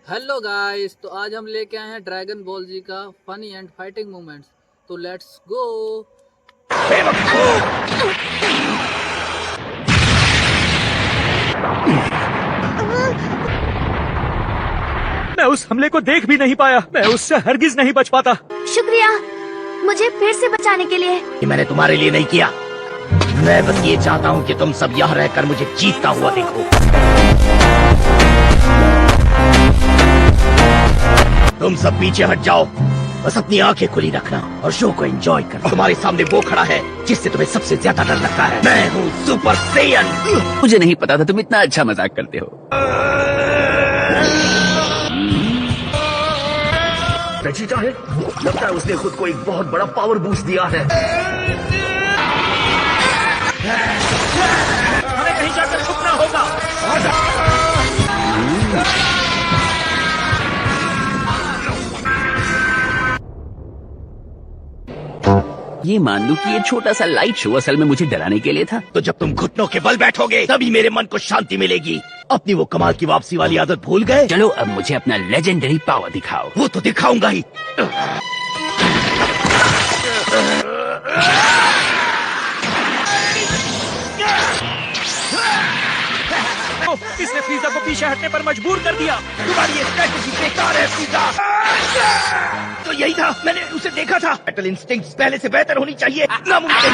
Hello guys, तो आज हम लेके आए हैं ड्रैगन बॉल जी का फनी एंड फाइटिंग मोमेंट्स। तो लेट्स गो। मैं उस हमले को देख भी नहीं पाया। मैं उससे हरगिज नहीं बच पाता। शुक्रिया मुझे फिर से बचाने के लिए। ये मैंने तुम्हारे लिए नहीं किया। मैं बस ये चाहता हूँ कि तुम सब यहाँ रहकर मुझे जीतता हुआ देखो। तुम सब पीछे हट जाओ, बस अपनी आंखें खुली रखना और शो को एंजॉय करना। तुम्हारे सामने वो खड़ा है जिससे तुम्हें सबसे ज्यादा डर लगता है। मैं हूँ सुपर सैयन। मुझे नहीं पता था तुम इतना अच्छा मजाक करते हो। रचीता है, लगता है उसने खुद को एक बहुत बड़ा पावर बूस्ट दिया है। हमें कहीं जाकर छुपना होगा। ये मान लूं कि ये छोटा सा लाइट शो असल में मुझे डराने के लिए था। तो जब तुम घुटनों के बल बैठोगे तभी मेरे मन को शांति मिलेगी। अपनी वो कमाल की वापसी वाली आदत भूल गए? चलो अब मुझे अपना लेजेंडरी पावर दिखाओ। वो तो दिखाऊंगा ही। इसने फ्रीजा को पीछे हटने पर मजबूर कर दिया। तुम्हारी ये स्ट्रैटेजी बेकार है फ्रीजा। तो यही था, मैंने उसे देखा था। बैटल इंस्टिंक्ट्स पहले से बेहतर होनी चाहिए। नामुमकिन।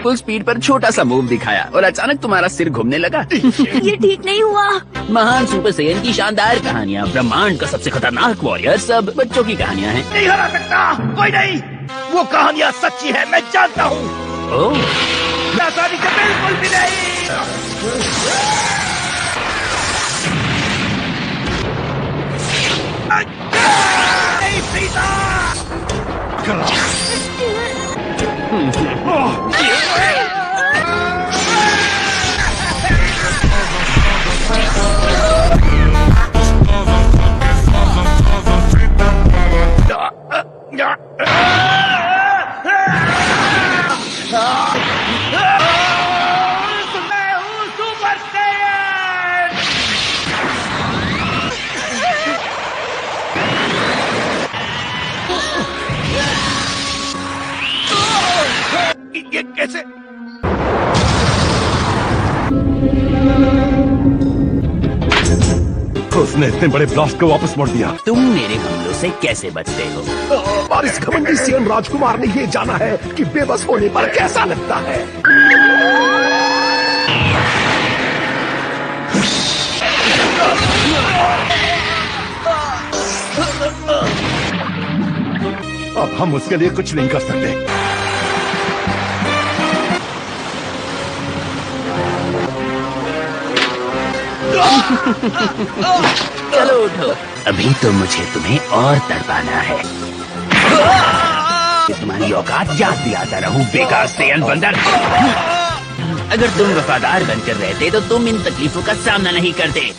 फुल स्पीड पर छोटा सा मूव दिखाया और अचानक तुम्हारा सिर घूमने लगा। ये ठीक नहीं हुआ। महान सुपर सैयन की शानदार कहानियाँ, ब्रह्मांड का सबसे खतरनाक वॉरियर, सब बच्चों की कहानियाँ हैं। नहीं हरा सकता कोई नहीं। वो कहानियाँ सच्ची है, मैं जानता हूँ। ओह, आसानी से बिल्कुल भी नहीं। नहीं फ्रीजा। मैं हूँ सुपर सैयन। ये कैसे? उसने इतने बड़े ब्लास्ट को वापस मोड़ दिया। तुम मेरे हमलों से कैसे बचते हो? और इस घमंडी सीएम राजकुमार ने ये जाना है कि बेबस होने पर कैसा लगता है। अब हम उसके लिए कुछ नहीं कर सकते। चलो उठो, अभी तो मुझे तुम्हें और तड़पाना है। कि तुम्हारी औकात याद दिलाता रहूं, बेकार सैयन बंदर। अगर तुम वफादार बनकर रहते तो तुम इन तकलीफों का सामना नहीं करते।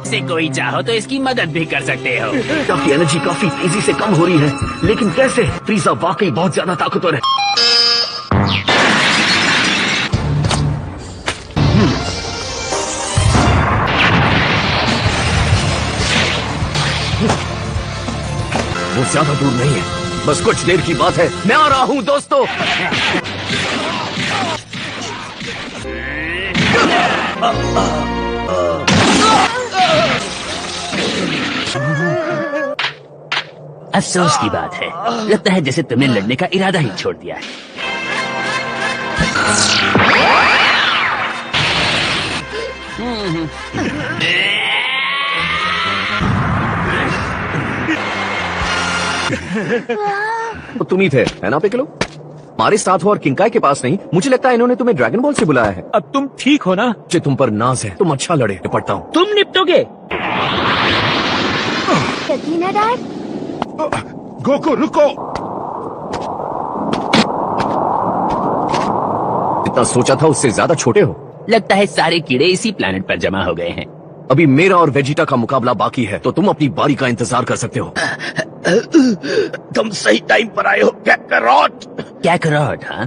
से कोई चाहो तो इसकी मदद भी कर सकते हो। आपकी एनर्जी काफी तेजी से कम हो रही है, लेकिन कैसे? फ्रीजा वाकई बहुत ज्यादा ताकतवर है। वो ज्यादा दूर नहीं है, बस कुछ देर की बात है। मैं आ रहा हूँ दोस्तों। अफसोस की बात है, लगता है जैसे तुमने लड़ने का इरादा ही छोड़ दिया है। तो तुम ही थे, है ना पिकलो? हमारे साथ हो और किंकाई के पास नहीं। मुझे लगता है इन्होंने तुम्हें ड्रैगन बॉल से बुलाया है। अब तुम ठीक हो ना? मुझे तुम पर नाज है, तुम अच्छा लड़े। निपटता हूँ। तुम निपटोगे? ना डैड। गोकू रुको। जितना सोचा था उससे ज्यादा छोटे हो। लगता है सारे कीड़े इसी प्लेनेट पर जमा हो गए हैं। अभी मेरा और वेजिटा का मुकाबला बाकी है, तो तुम अपनी बारी का इंतजार कर सकते हो। तुम सही टाइम पर आए हो कैकरॉट। कैकरॉट? हाँ,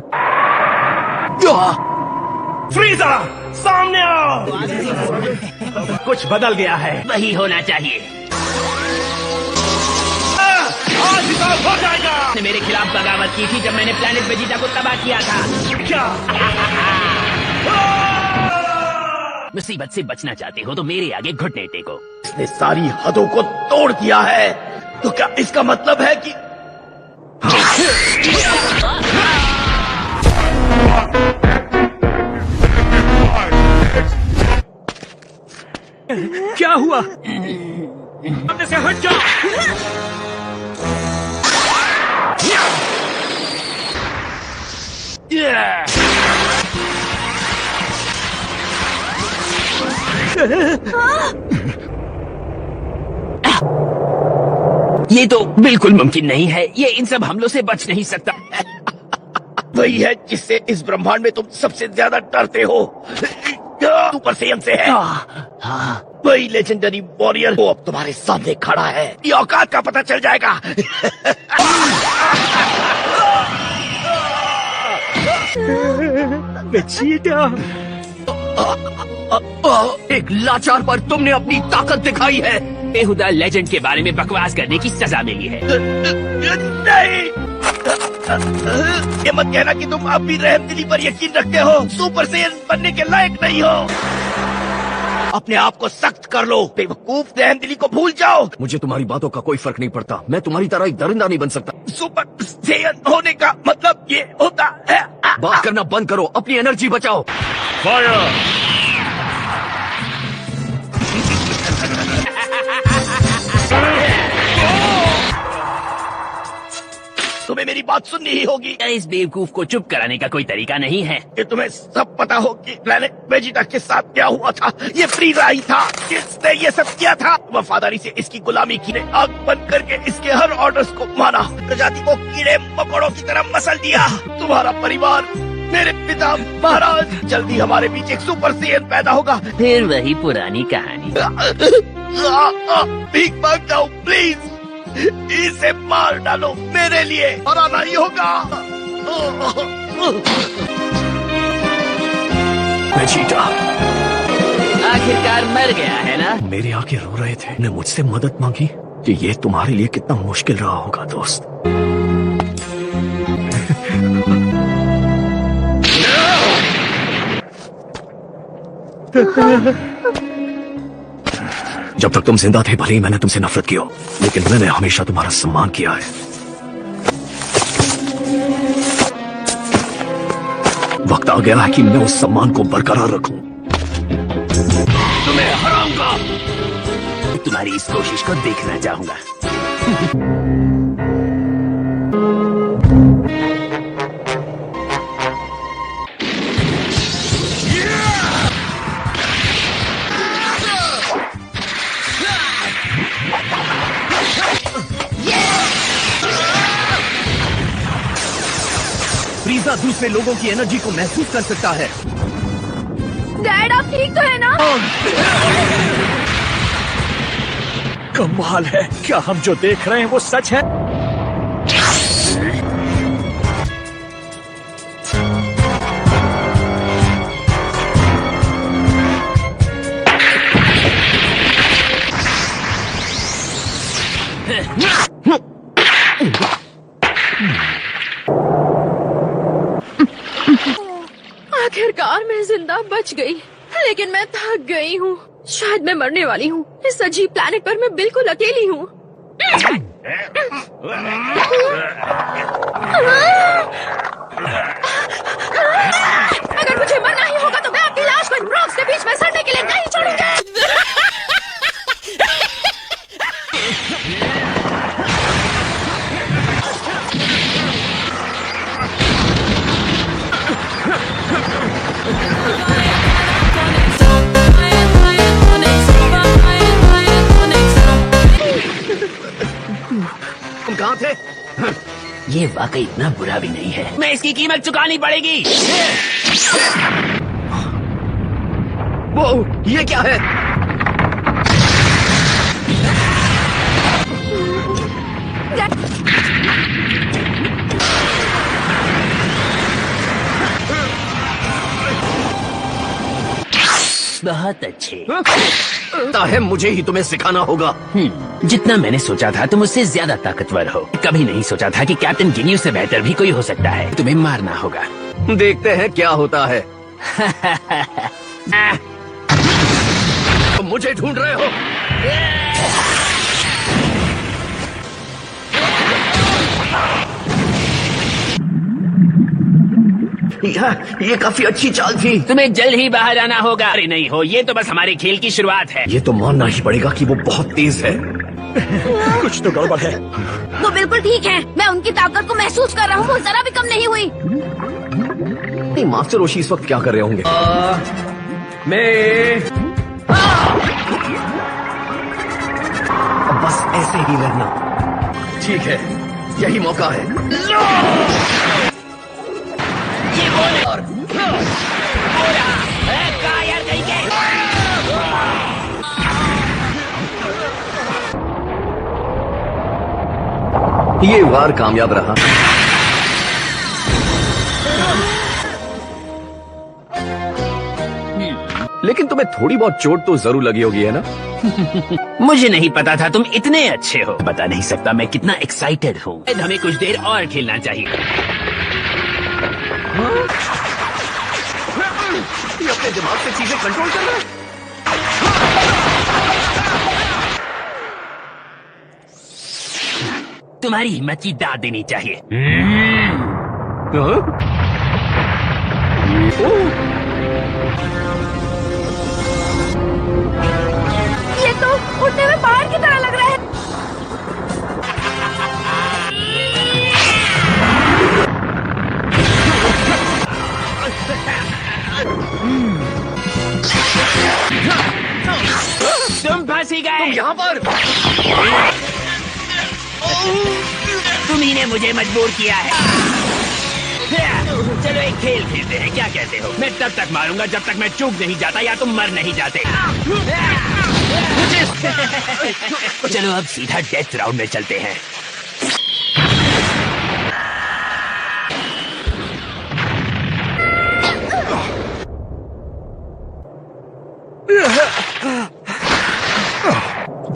फ्रीजा, सामने आओ। कुछ बदल गया है। वही होना चाहिए। आज हिसाब हो जाएगा। उसने मेरे खिलाफ बगावत की थी जब मैंने प्लेनेट वेजिटा को तबाह किया था। क्या? मुसीबत से बचना चाहते हो तो मेरे आगे घुटने टेको। इसने सारी हदों को तोड़ दिया है, तो क्या इसका मतलब है कि क्या हुआ? सामने से हट जाओ। ये तो बिल्कुल मुमकिन नहीं है। ये इन सब हमलों से बच नहीं सकता। वही है जिससे इस ब्रह्मांड में तुम सबसे ज्यादा डरते हो। सुपर सेयन से है। वही लेजेंडरी वॉरियर वो अब तुम्हारे सामने खड़ा है। ये औकात का पता चल जाएगा। वेजिटा, एक लाचार पर तुमने अपनी ताकत दिखाई है। बेहुदा लेजेंड के बारे में बकवास करने की सजा मिली है। नहीं, ये मत कहना कि तुम अब भी रहमदिली पर यकीन रखते हो। सुपर सेयन बनने के लायक नहीं हो। अपने आप को सख्त कर लो। बेवकूफ, रहमदिली को भूल जाओ। मुझे तुम्हारी बातों का कोई फर्क नहीं पड़ता। मैं तुम्हारी तरह एक दरिंदा नहीं बन सकता। सुपर सेयन होने का मतलब ये होता है। बात करना बंद करो, अपनी एनर्जी बचाओ। तुम्हें मेरी बात सुननी ही होगी। इस बेवकूफ को चुप कराने का कोई तरीका नहीं है। कि तुम्हें सब पता हो कि प्लेनेट वेजिटा के साथ क्या हुआ था। ये फ्रीजा ही था जिसने ये सब किया था। वफादारी से इसकी गुलामी की ने आग बंद करके इसके हर ऑर्डर्स को माना। प्रजाति को कीड़े मकोड़ों की तरह मसल दिया। तुम्हारा परिवार, मेरे पिता महाराज, जल्दी हमारे बीच एक सुपर सेयन पैदा होगा। फिर वही पुरानी कहानी। भीख मांग जाओ प्लीज। इसे मार डालो मेरे लिए, हराना ही होगा। वेजिटा, आखिरकार मर गया है ना? मेरे आगे रो रहे थे, ने मुझसे मदद मांगी कि ये तुम्हारे लिए कितना मुश्किल रहा होगा दोस्त। जब तक तुम जिंदा थे भले ही मैंने तुमसे नफरत की हो, लेकिन मैंने हमेशा तुम्हारा सम्मान किया है। वक्त आ गया है कि मैं उस सम्मान को बरकरार रखूं। तुम्हें हराऊंगा। तुम्हारी इस कोशिश को देखना चाहूंगा। फ्रीजा दूसरे लोगों की एनर्जी को महसूस कर सकता है। डैड, आप ठीक तो है ना? कमाल है। क्या हम जो देख रहे हैं वो सच है? आखिरकार मैं जिंदा बच गई, लेकिन मैं थक गई हूँ। शायद मैं मरने वाली हूँ। इस अजीब प्लेनेट पर मैं बिल्कुल अकेली हूँ। अगर मुझे मरना ही होगा तो मैं आपकी लाश को इन रॉक्स के बीच में सड़ने के लिए नहीं छोड़ूंगी। तुम कहाँ थे? ये वाकई इतना बुरा भी नहीं है। मैं इसकी कीमत चुकानी पड़ेगी। वो ये क्या है? बहुत अच्छे। लगता है मुझे ही तुम्हें सिखाना होगा। जितना मैंने सोचा था तुम उससे ज्यादा ताकतवर हो। कभी नहीं सोचा था कि कैप्टन गिन्यू से बेहतर भी कोई हो सकता है। तुम्हें मारना होगा। देखते हैं क्या होता है। तुम मुझे ढूंढ रहे हो? ये काफी अच्छी चाल थी। तुम्हें जल्द ही बाहर आना होगा। अरे नहीं हो, ये तो बस हमारे खेल की शुरुआत है। ये तो मानना ही पड़ेगा कि वो बहुत तेज है। कुछ तो गड़बड़ है। वो बिल्कुल ठीक है। मैं उनकी ताकत को महसूस कर रहा हूँ। वो जरा भी कम नहीं हुई। नहीं, मास्टर ओशी इस वक्त क्या कर रहे होंगे? अब बस ऐसे ही रहना। ठीक है, यही मौका है। ये वार कामयाब रहा। लेकिन तुम्हें थोड़ी बहुत चोट तो जरूर लगी होगी, है ना? मुझे नहीं पता था तुम इतने अच्छे हो। बता नहीं सकता मैं कितना एक्साइटेड हूँ। हमें कुछ देर और खेलना चाहिए। ये अपने दिमाग से चीजें कंट्रोल कर रहा है। तुम्हारी हिम्मत की दाद देनी चाहिए। ये तो उड़ने में बाहर की तरह लग रहा है। तुम फंसी गए। तुम यहाँ पर। तुम्ही ने मुझे मजबूर किया है। चलो एक खेल खेलते हैं, क्या कहते हो? मैं तब तक मारूंगा जब तक मैं चूक नहीं जाता या तुम मर नहीं जाते। चलो अब सीधा डेथ राउंड में चलते हैं।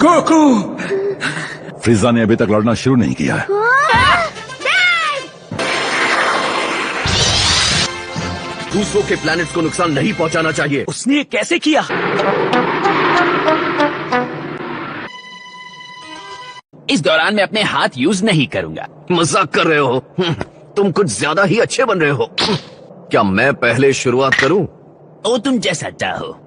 गोकू! फ्रीजा ने अभी तक लड़ना शुरू नहीं किया है। दूसरों के प्लैनेट्स को नुकसान नहीं पहुंचाना चाहिए। उसने ये कैसे किया? इस दौरान मैं अपने हाथ यूज नहीं करूंगा। मजाक कर रहे हो? तुम कुछ ज्यादा ही अच्छे बन रहे हो। क्या मैं पहले शुरुआत करूं? ओ तुम जैसा चाहो।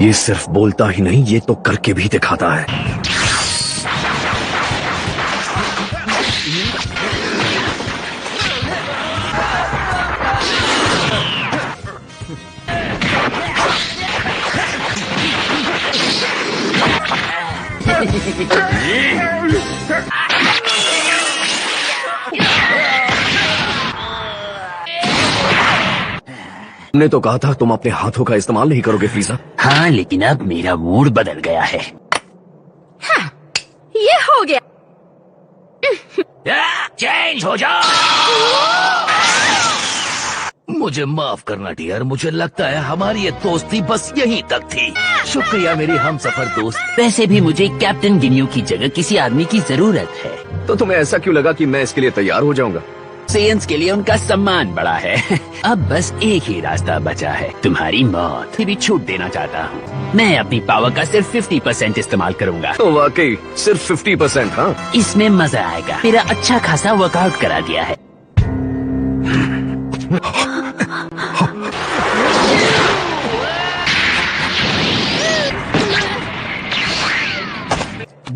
ये सिर्फ बोलता ही नहीं, ये तो करके भी दिखाता है। तुमने तो कहा था तुम अपने हाथों का इस्तेमाल नहीं करोगे फ्रीजा। हाँ, लेकिन अब मेरा मूड बदल गया है। ये हो गया। चेंज हो जाओ। मुझे माफ करना डियर, मुझे लगता है हमारी ये दोस्ती बस यहीं तक थी। शुक्रिया मेरी हमसफर दोस्त। वैसे भी मुझे कैप्टन गिन्यू की जगह किसी आदमी की जरूरत है। तो तुम्हें ऐसा क्यों लगा कि मैं इसके लिए तैयार हो जाऊंगा? सेयंस के लिए उनका सम्मान बड़ा है। अब बस एक ही रास्ता बचा है, तुम्हारी मौत। भी छूट देना चाहता हूँ। मैं अपनी पावर का सिर्फ 50% इस्तेमाल करूंगा। तो वाकई सिर्फ 50%? हाँ, इसमें मजा आएगा। मेरा अच्छा खासा वर्कआउट करा दिया है।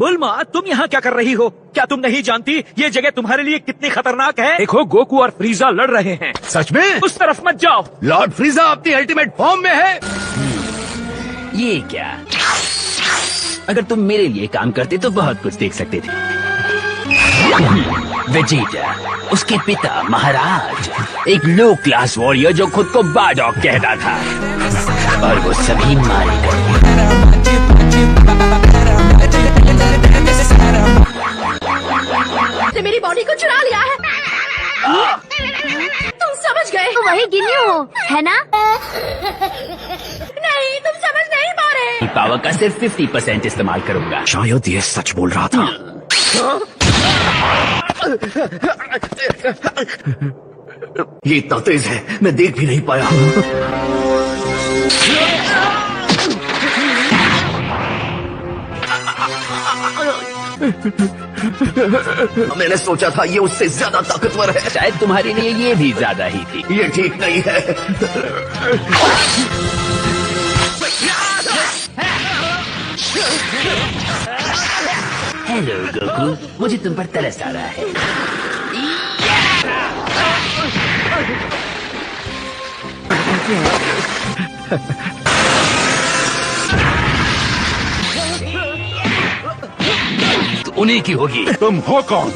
बुल्मा, तुम यहाँ क्या कर रही हो? क्या तुम नहीं जानती ये जगह तुम्हारे लिए कितनी खतरनाक है? देखो, गोकू और फ्रीजा लड़ रहे हैं। सच में? उस तरफ मत जाओ। लॉर्ड फ्रीजा अपनी अल्टीमेट फॉर्म में है। ये क्या? अगर तुम मेरे लिए काम करते तो बहुत कुछ देख सकते थे। वेजिटा, उसके पिता महाराज, एक लो क्लास वॉरियर जो खुद को बारडॉग कहता था, और वो सभी मारे गए। ने मेरी बॉडी को चुरा लिया है। तुम समझ गए? वही गिन्नी हो, है ना? नहीं, तुम समझ नहीं पा रहे। पावर का सिर्फ 50% इस्तेमाल करूंगा। शायद ये सच बोल रहा था। ये इतना तेज है, मैं देख भी नहीं पाया। मैंने सोचा था ये उससे ज्यादा ताकतवर है। शायद तुम्हारे लिए ये भी ज्यादा ही थी। ये ठीक नहीं है। हेलो गोकू, मुझे तुम पर तरस आ रहा है। तो उन्हीं की होगी। तुम हो कौन?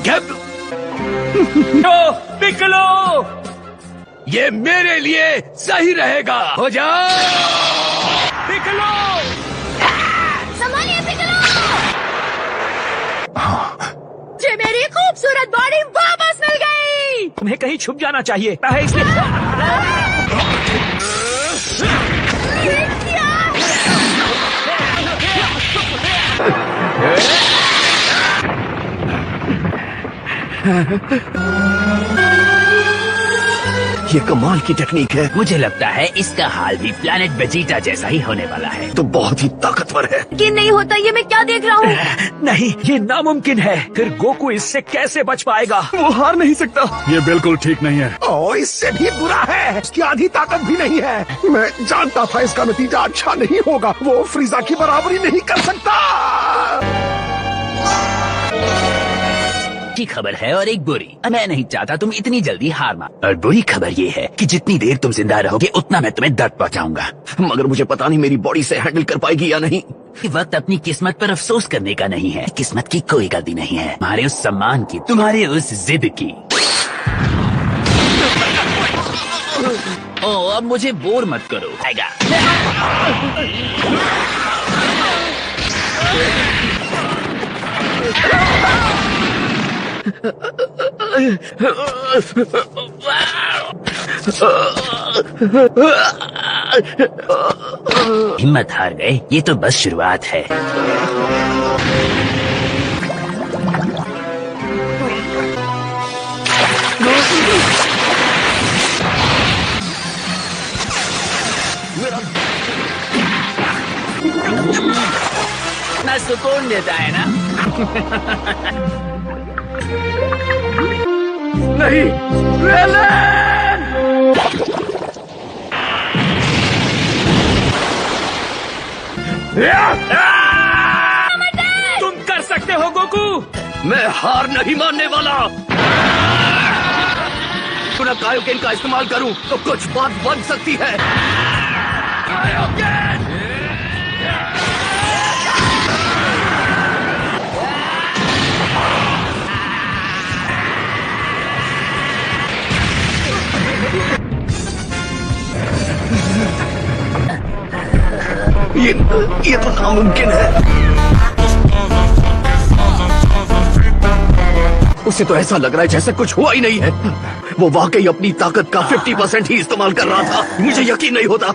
पिकलो, ये मेरे लिए सही रहेगा। हो जाओ। पिकलो। संभालिए पिकलो। मुझे मेरी खूबसूरत बॉडी वापस मिल गई। तुम्हें कहीं छुप जाना चाहिए है इसलिए। ये कमाल की टेक्निक है। मुझे लगता है इसका हाल भी प्लैनेट वेजिटा जैसा ही होने वाला है। तो बहुत ही ताकतवर है। कि नहीं होता, ये मैं क्या देख रहा हूँ? नहीं, ये नामुमकिन है। फिर गोकू इससे कैसे बच पाएगा? वो हार नहीं सकता। ये बिल्कुल ठीक नहीं है। ओ, इससे भी बुरा है। उसकी आधी ताकत भी नहीं है। मैं जानता था इसका नतीजा अच्छा नहीं होगा। वो फ्रीजा की बराबरी नहीं कर सकता। अच्छी खबर है और एक बुरी। मैं नहीं चाहता तुम इतनी जल्दी हार मान। और बुरी खबर ये है कि जितनी देर तुम जिंदा रहोगे उतना मैं तुम्हें दर्द पहुंचाऊंगा। मगर मुझे पता नहीं मेरी बॉडी से हैंडल कर पाएगी या नहीं। ये वक्त अपनी किस्मत पर अफसोस करने का नहीं है। किस्मत की कोई गलती नहीं है, तुम्हारे उस सम्मान की, तुम्हारे उस जिद की। ओ, अब मुझे बोर मत करो। आएगा। हिम्मत हार गए, ये तो बस शुरुआत है। ना सुकून देता है ना? नहीं, तुम कर सकते हो गोकू। मैं हार नहीं मानने वाला। पुनः कायोकेन का इस्तेमाल करूं तो कुछ बात बन सकती है। ये तो नामुमकिन है। उसे तो ऐसा लग रहा है जैसे कुछ हुआ ही नहीं है। वो वाकई अपनी ताकत का 50% ही इस्तेमाल कर रहा था। मुझे यकीन नहीं होता।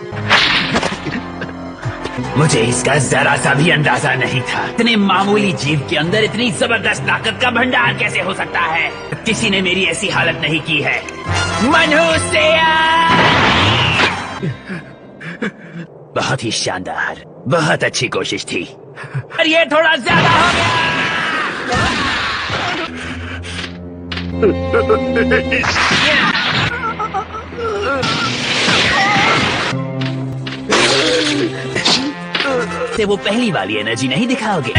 मुझे इसका जरा सा भी अंदाजा नहीं था। इतने मामूली जीव के अंदर इतनी जबरदस्त ताकत का भंडार कैसे हो सकता है? किसी ने मेरी ऐसी हालत नहीं की है। मनुष्य! बहुत ही शानदार, बहुत अच्छी कोशिश थी, पर ये थोड़ा ज्यादा हो गया। वो पहली वाली एनर्जी नहीं दिखाओगे।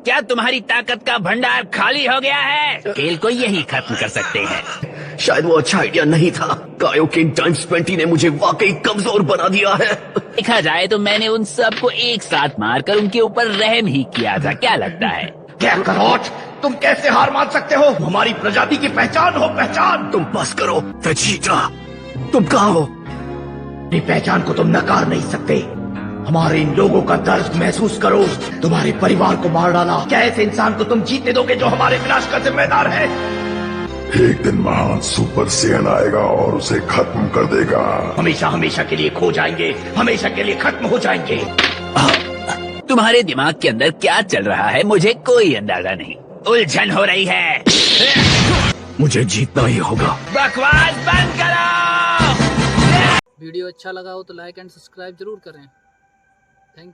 क्या तुम्हारी ताकत का भंडार खाली हो गया है? खेल को यही खत्म कर सकते हैं। शायद वो अच्छा आइडिया नहीं था। कायोकिन टाइम्स 20 ने मुझे वाकई कमजोर बना दिया है। देखा जाए तो मैंने उन सबको एक साथ मारकर उनके ऊपर रहम ही किया था। क्या लगता है? क्या करोट, तुम कैसे हार मान सकते हो? हमारी प्रजाति की पहचान हो, पहचान। तुम बस करो वेजिटा, तुम कहाँ हो? अपनी पहचान को तुम नकार नहीं सकते। हमारे इन लोगों का दर्द महसूस करो। तुम्हारे परिवार को मार डाला, क्या ऐसे इंसान को तुम जीतने दोगे जो हमारे विनाश का जिम्मेदार है? एक दिन महान सुपर सेयन आएगा और उसे खत्म कर देगा। हमेशा हमेशा के लिए खो जाएंगे, हमेशा के लिए खत्म हो जाएंगे। तुम्हारे दिमाग के अंदर क्या चल रहा है मुझे कोई अंदाजा नहीं। उलझन हो रही है। मुझे जीतना ही होगा। बकवास बंद करो। वीडियो अच्छा लगा हो तो लाइक एंड सब्सक्राइब जरूर करें। Thank you.